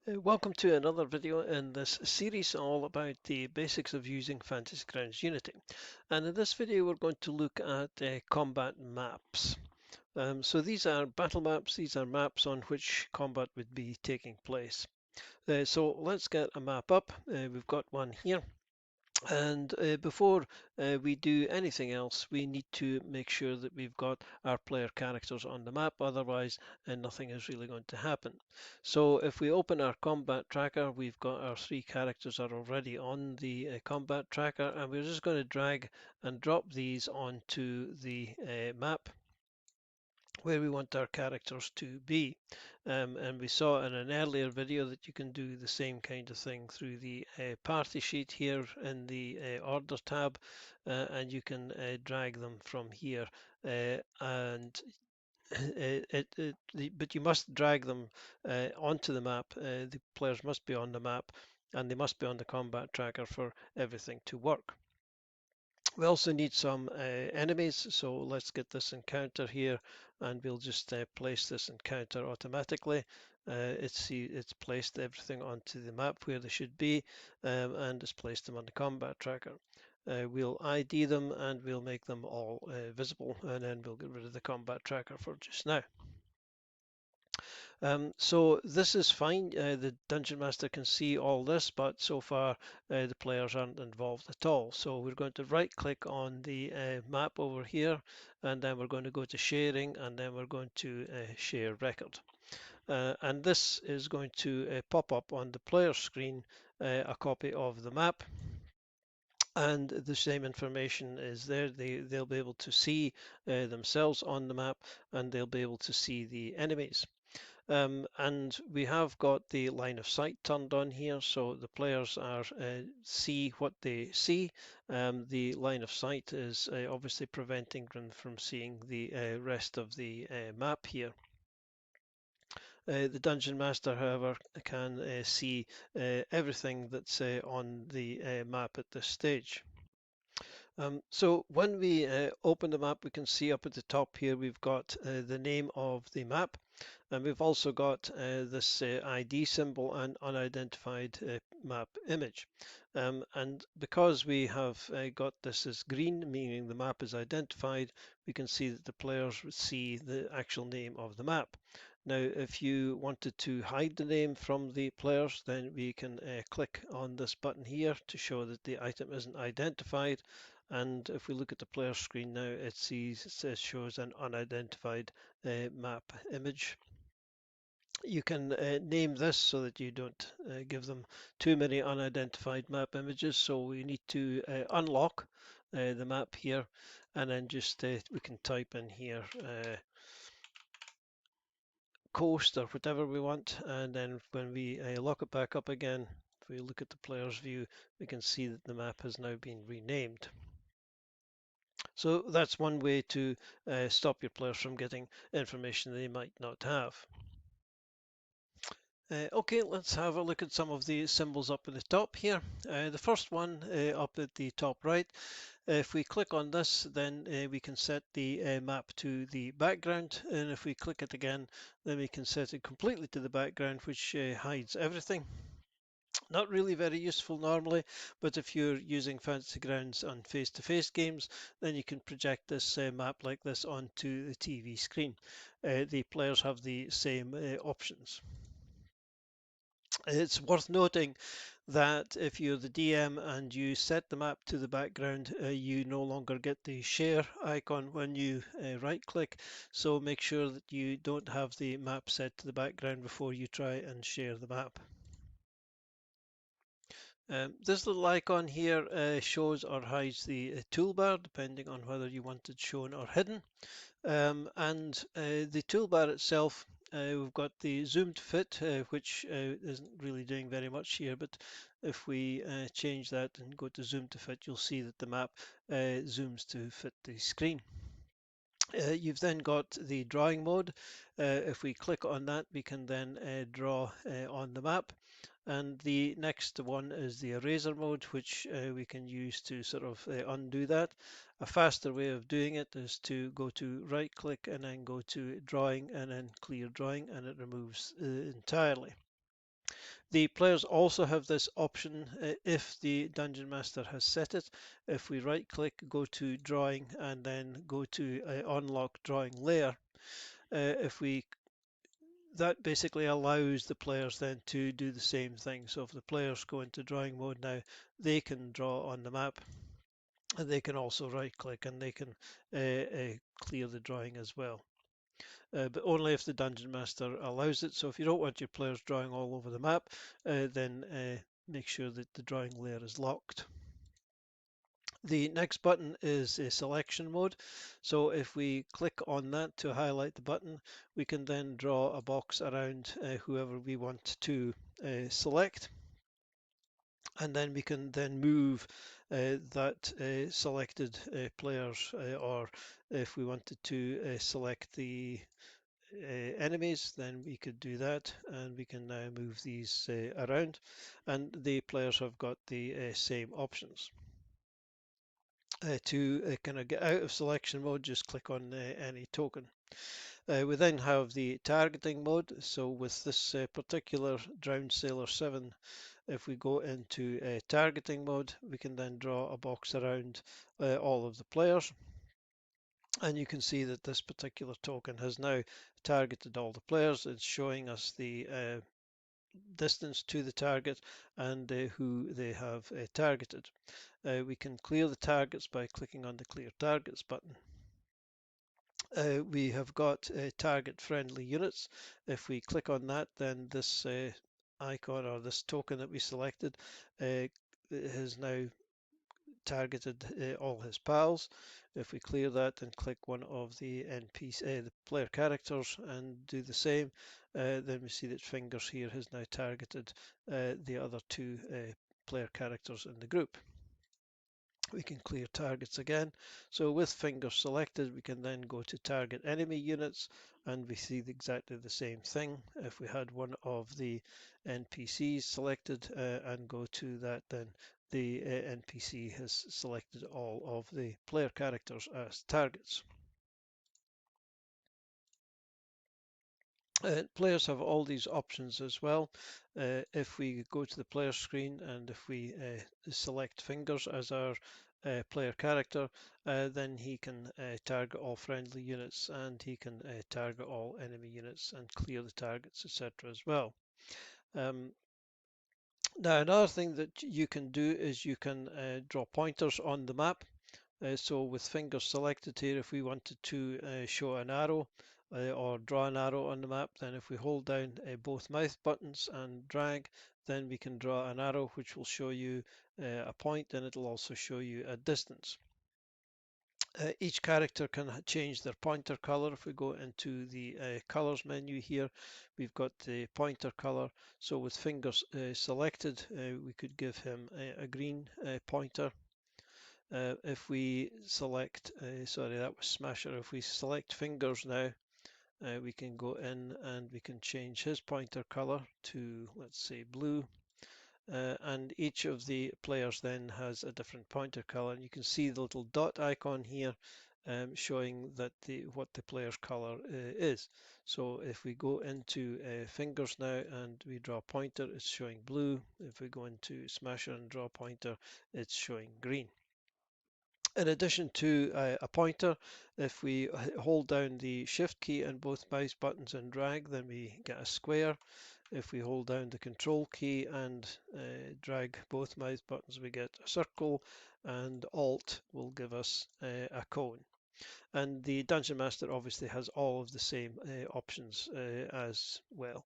Welcome to another video in this series all about the basics of using Fantasy Grounds Unity. And in this video we're going to look at combat maps. So these are battle maps, these are maps on which combat would be taking place. So let's get a map up. We've got one here. And before we do anything else, we need to make sure that we've got our player characters on the map, otherwise nothing is really going to happen. So if we open our combat tracker, we've got our three characters are already on the combat tracker, and we're just going to drag and drop these onto the map where we want our characters to be. And we saw in an earlier video that you can do the same kind of thing through the party sheet here in the order tab, and you can drag them from here. And but you must drag them onto the map. The players must be on the map, and they must be on the combat tracker for everything to work. We also need some enemies, so let's get this encounter here, and we'll just place this encounter automatically. It's placed everything onto the map where they should be, and it's placed them on the combat tracker. We'll ID them and we'll make them all visible, and then we'll get rid of the combat tracker for just now. So this is fine. The Dungeon Master can see all this, but so far the players aren't involved at all. So we're going to right click on the map over here, and then we're going to go to sharing, and then we're going to share record. And this is going to pop up on the player screen a copy of the map, and the same information is there. They'll be able to see themselves on the map, and they'll be able to see the enemies. And we have got the line of sight turned on here, so the players are see what they see. The line of sight is obviously preventing them from seeing the rest of the map here. The Dungeon Master, however, can see everything that's on the map at this stage. So when we open the map, we can see up at the top here we've got the name of the map, and we've also got this ID symbol and unidentified map image. And because we have got this as green, meaning the map is identified, we can see that the players see the actual name of the map. Now, if you wanted to hide the name from the players, then we can click on this button here to show that the item isn't identified. And if we look at the player screen now, it shows an unidentified map image. You can name this so that you don't give them too many unidentified map images. So we need to unlock the map here, and then just we can type in here coast or whatever we want, and then when we lock it back up again, if we look at the player's view, we can see that the map has now been renamed. So that's one way to stop your players from getting information they might not have. Okay, let's have a look at some of the symbols up at the top here. The first one up at the top right, if we click on this, then we can set the map to the background, and if we click it again, then we can set it completely to the background, which hides everything. Not really very useful normally, but if you're using Fantasy Grounds on face-to-face games, then you can project this map like this onto the TV screen. The players have the same options. It's worth noting that if you're the DM and you set the map to the background, you no longer get the share icon when you right click. So make sure that you don't have the map set to the background before you try and share the map. This little icon here shows or hides the toolbar, depending on whether you want it shown or hidden. And the toolbar itself, we've got the zoom to fit, which isn't really doing very much here, but if we change that and go to zoom to fit, you'll see that the map zooms to fit the screen. You've then got the drawing mode. If we click on that, we can then draw on the map. And the next one is the eraser mode, which we can use to sort of undo that. A faster way of doing it is to go to right click and then go to drawing and then clear drawing, and it removes entirely. The players also have this option if the Dungeon Master has set it. If we right click, go to drawing and then go to unlock drawing layer, if we that basically allows the players then to do the same thing. So if the players go into drawing mode now, they can draw on the map and they can also right click and they can clear the drawing as well. But only if the Dungeon Master allows it. So if you don't want your players drawing all over the map, then make sure that the drawing layer is locked. The next button is a selection mode. So if we click on that to highlight the button, we can then draw a box around whoever we want to select. And then we can then move that selected players, or if we wanted to select the enemies, then we could do that, and we can now move these around, and the players have got the same options. To kind of get out of selection mode, just click on any token. We then have the targeting mode. So with this particular Drowned Sailor 7, if we go into targeting mode, we can then draw a box around all of the players. And you can see that this particular token has now targeted all the players. It's showing us the distance to the target and who they have targeted. We can clear the targets by clicking on the Clear Targets button. We have got target friendly units. If we click on that, then this icon or this token that we selected has now targeted all his pals. If we clear that and click one of the NPC, the player characters, and do the same, then we see that Fingers here has now targeted the other two player characters in the group. We can clear targets again. So with Fingers selected, we can then go to target enemy units, and we see exactly the same thing. If we had one of the NPCs selected and go to that, then the NPC has selected all of the player characters as targets. Players have all these options as well. If we go to the player screen and if we select Fingers as our player character, then he can target all friendly units and he can target all enemy units and clear the targets, etc. as well. Now another thing that you can do is you can draw pointers on the map. So with Fingers selected here, if we wanted to show an arrow or draw an arrow on the map, then if we hold down both mouse buttons and drag, then we can draw an arrow which will show you a point, and it'll also show you a distance. Each character can change their pointer color. If we go into the colors menu here, we've got the pointer color. So with Fingers selected, we could give him a green pointer. If we select, sorry, that was Smasher. If we select Fingers now, we can go in and we can change his pointer color to, let's say, blue. And each of the players then has a different pointer color. And you can see the little dot icon here showing that what the player's color is. So if we go into Fingers now and we draw a pointer, it's showing blue. If we go into Smasher and draw a pointer, it's showing green. In addition to a pointer, if we hold down the Shift key and both mouse buttons and drag, then we get a square. If we hold down the Control key and drag both mouse buttons, we get a circle, and Alt will give us a cone. And the Dungeon Master obviously has all of the same options as well.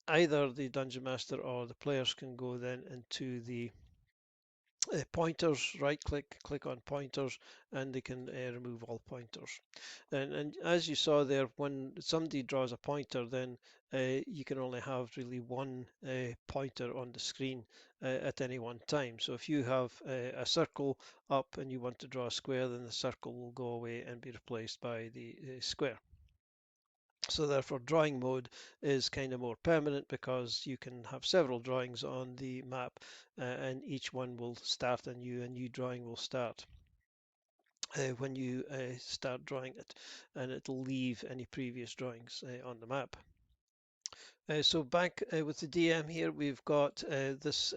Either the Dungeon Master or the players can go then into the pointers, right click on pointers, and they can remove all pointers. And as you saw there, when somebody draws a pointer, then you can only have really one pointer on the screen at any one time. So if you have a circle up and you want to draw a square, then the circle will go away and be replaced by the square. So therefore drawing mode is kind of more permanent because you can have several drawings on the map and each one will start anew. A new drawing will start when you start drawing it, and it'll leave any previous drawings on the map. So back with the DM here, we've got this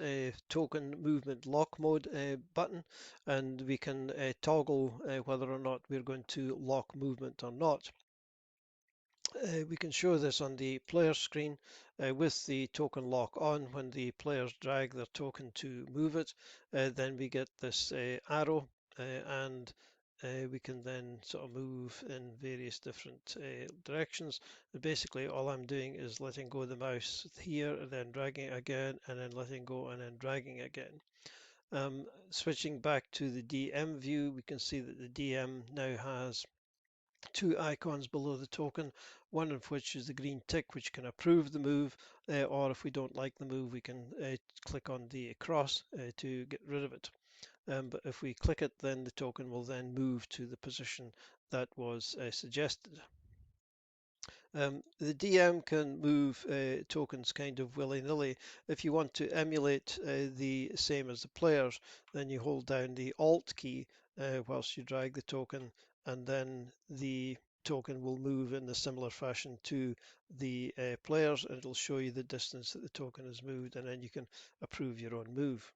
token movement lock mode button, and we can toggle whether or not we're going to lock movement or not. We can show this on the player screen with the token lock on. When the players drag their token to move it, then we get this arrow, and we can then sort of move in various different directions. And basically, all I'm doing is letting go of the mouse here, and then dragging it again, and then letting go, and then dragging again. Switching back to the DM view, we can see that the DM now has two icons below the token, one of which is the green tick, which can approve the move, or if we don't like the move, we can click on the cross to get rid of it. But if we click it, then the token will then move to the position that was suggested. The DM can move tokens kind of willy-nilly. If you want to emulate the same as the players, then you hold down the Alt key whilst you drag the token, and then the token will move in a similar fashion to the players, and it'll show you the distance that the token has moved, and then you can approve your own move.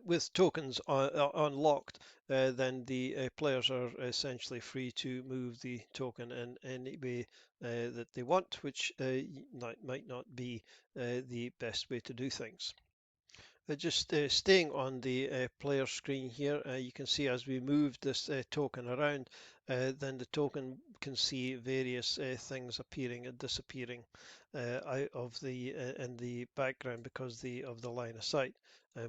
With tokens unlocked, then the players are essentially free to move the token in any way that they want, which might not be the best way to do things. Just staying on the player screen here, you can see as we move this token around, then the token can see various things appearing and disappearing out of the in the background because of the line of sight.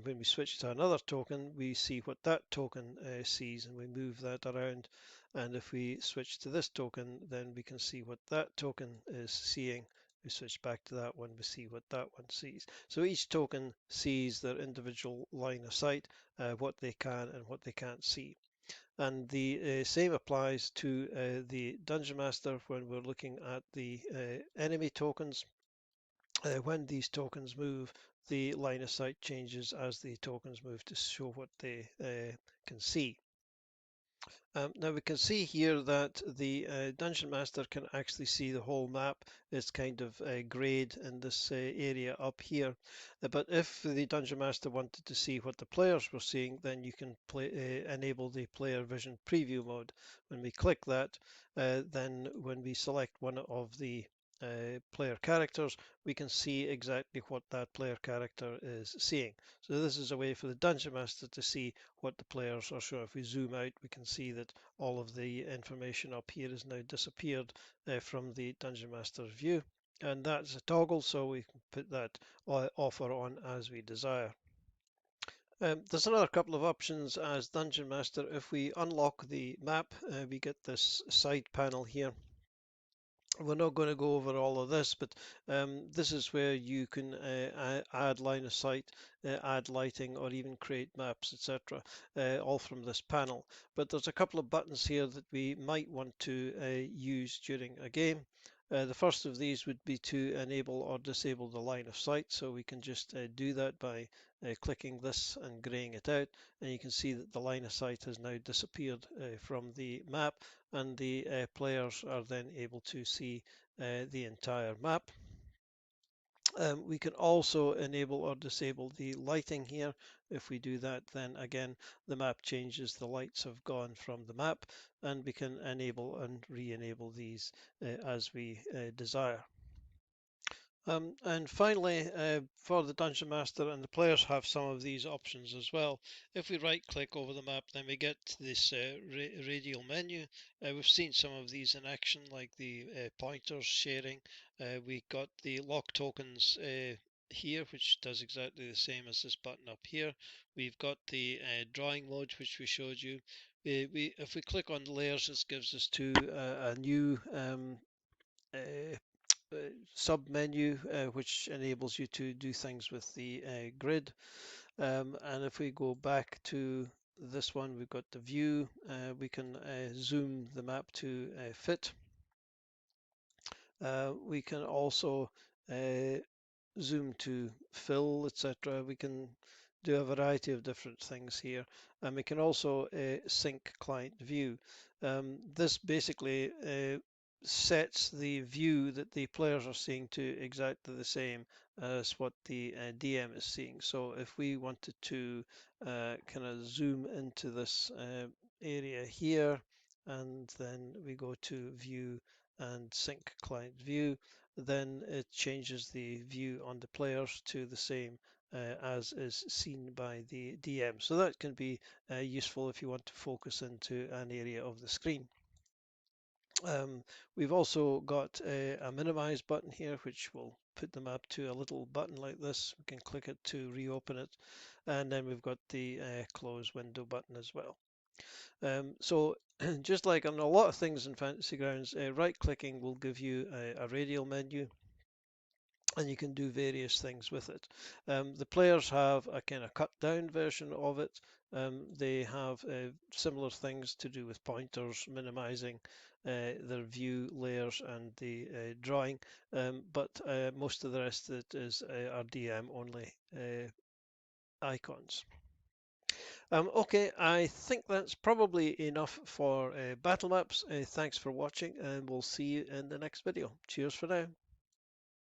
When we switch to another token, we see what that token sees, and we move that around. And if we switch to this token, then we can see what that token is seeing. We switch back to that one, we see what that one sees. So each token sees their individual line of sight, what they can and what they can't see. And the same applies to the Dungeon Master when we're looking at the enemy tokens. When these tokens move, the line of sight changes as the tokens move to show what they can see. Now we can see here that the Dungeon Master can actually see the whole map. It's kind of grayed in this area up here. But if the Dungeon Master wanted to see what the players were seeing, then you can enable the player vision preview mode. When we click that, then when we select one of the player characters, we can see exactly what that player character is seeing. So this is a way for the Dungeon Master to see what the players are showing. If we zoom out, we can see that all of the information up here is now disappeared from the Dungeon Master's view. And that's a toggle, so we can put that off or on as we desire. There's another couple of options as Dungeon Master. If we unlock the map, we get this side panel here. We're not going to go over all of this, but this is where you can add line of sight, add lighting, or even create maps, etc., all from this panel. But there's a couple of buttons here that we might want to use during a game. The first of these would be to enable or disable the line of sight, so we can just do that by clicking this and graying it out, and you can see that the line of sight has now disappeared from the map, and the players are then able to see the entire map. We can also enable or disable the lighting here. If we do that, then again the map changes, the lights have gone from the map, and we can enable and re-enable these as we desire. And finally, for the Dungeon Master, and the players have some of these options as well. If we right click over the map, then we get this radial menu. We've seen some of these in action, like the pointers sharing. We got the lock tokens here, which does exactly the same as this button up here. We've got the drawing mode, which we showed you. If we click on layers, this gives us to a new uh, sub menu which enables you to do things with the grid. And if we go back to this one, we've got the view. We can zoom the map to fit. We can also zoom to fill, etc. We can do a variety of different things here, and we can also sync client view. This basically sets the view that the players are seeing to exactly the same as what the DM is seeing. So if we wanted to kind of zoom into this area here, and then we go to view and sync client view, then it changes the view on the players to the same as is seen by the DM. So that can be useful if you want to focus into an area of the screen. We've also got a minimize button here, which will put the map to a little button like this. We can click it to reopen it. And then we've got the close window button as well. So just like on a lot of things in Fantasy Grounds, right clicking will give you a radial menu, and you can do various things with it. The players have a kind of cut down version of it. They have similar things to do with pointers, minimizing their view layers and the drawing, but most of the rest of it is our DM only icons. Okay, I think that's probably enough for Battlemaps. Thanks for watching, and we'll see you in the next video. Cheers for now.